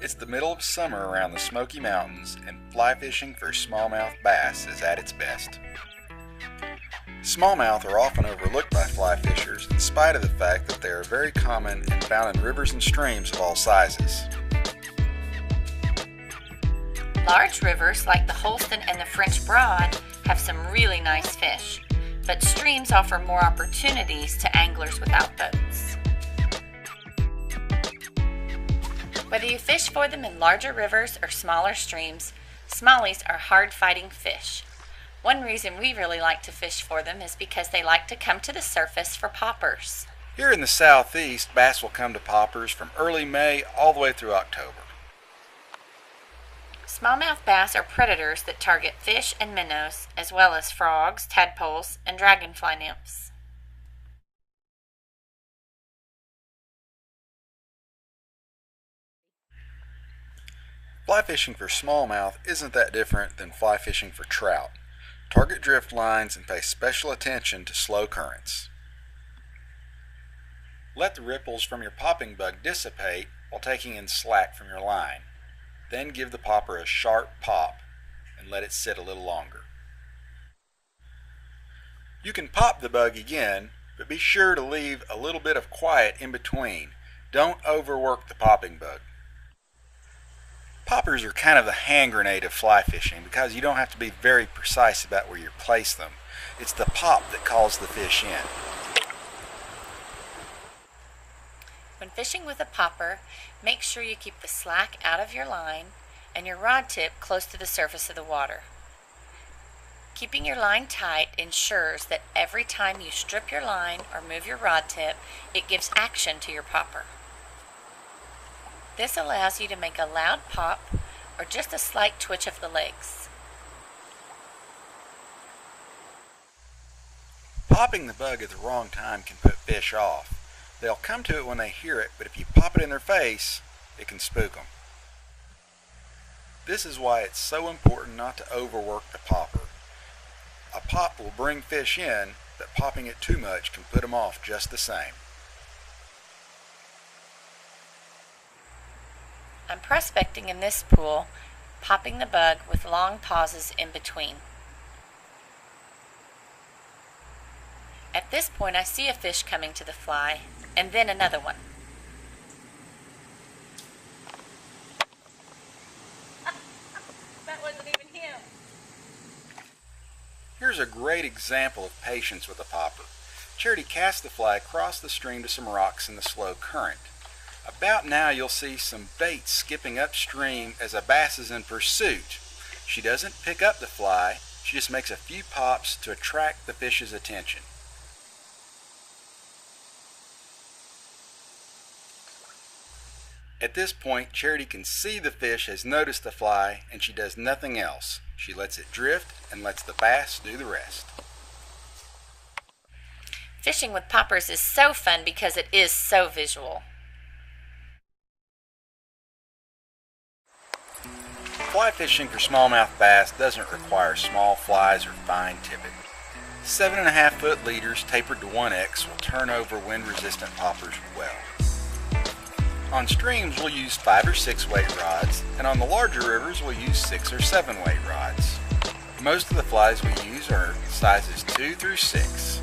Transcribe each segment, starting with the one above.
It's the middle of summer around the Smoky Mountains, and fly fishing for smallmouth bass is at its best. Smallmouth are often overlooked by fly fishers in spite of the fact that they are very common and found in rivers and streams of all sizes. Large rivers like the Holston and the French Broad have some really nice fish, but streams offer more opportunities to anglers without boats. Whether you fish for them in larger rivers or smaller streams, smallies are hard-fighting fish. One reason we really like to fish for them is because they like to come to the surface for poppers. Here in the southeast, bass will come to poppers from early May all the way through October. Smallmouth bass are predators that target fish and minnows, as well as frogs, tadpoles, and dragonfly nymphs. Fly fishing for smallmouth isn't that different than fly fishing for trout. Target drift lines and pay special attention to slow currents. Let the ripples from your popping bug dissipate while taking in slack from your line. Then give the popper a sharp pop and let it sit a little longer. You can pop the bug again, but be sure to leave a little bit of quiet in between. Don't overwork the popping bug. Poppers are kind of the hand grenade of fly fishing because you don't have to be very precise about where you place them. It's the pop that calls the fish in. When fishing with a popper, make sure you keep the slack out of your line and your rod tip close to the surface of the water. Keeping your line tight ensures that every time you strip your line or move your rod tip, it gives action to your popper. This allows you to make a loud pop or just a slight twitch of the legs. Popping the bug at the wrong time can put fish off. They'll come to it when they hear it, but if you pop it in their face, it can spook them. This is why it's so important not to overwork the popper. A pop will bring fish in, but popping it too much can put them off just the same. I'm prospecting in this pool, popping the bug with long pauses in between. At this point I see a fish coming to the fly, and then another one. That wasn't even him. Here's a great example of patience with a popper. Charity cast the fly across the stream to some rocks in the slow current. About now you'll see some bait skipping upstream as a bass is in pursuit. She doesn't pick up the fly, she just makes a few pops to attract the fish's attention. At this point, Charity can see the fish has noticed the fly and she does nothing else. She lets it drift and lets the bass do the rest. Fishing with poppers is so fun because it is so visual. Fly fishing for smallmouth bass doesn't require small flies or fine tippet. 7.5 foot leaders tapered to 1X will turn over wind-resistant poppers well. On streams we'll use 5 or 6 weight rods, and on the larger rivers we'll use 6 or 7 weight rods. Most of the flies we use are sizes 2 through 6.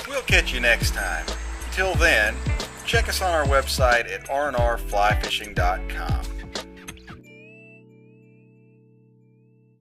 We'll catch you next time. Until then, check us on our website at rnrflyfishing.com.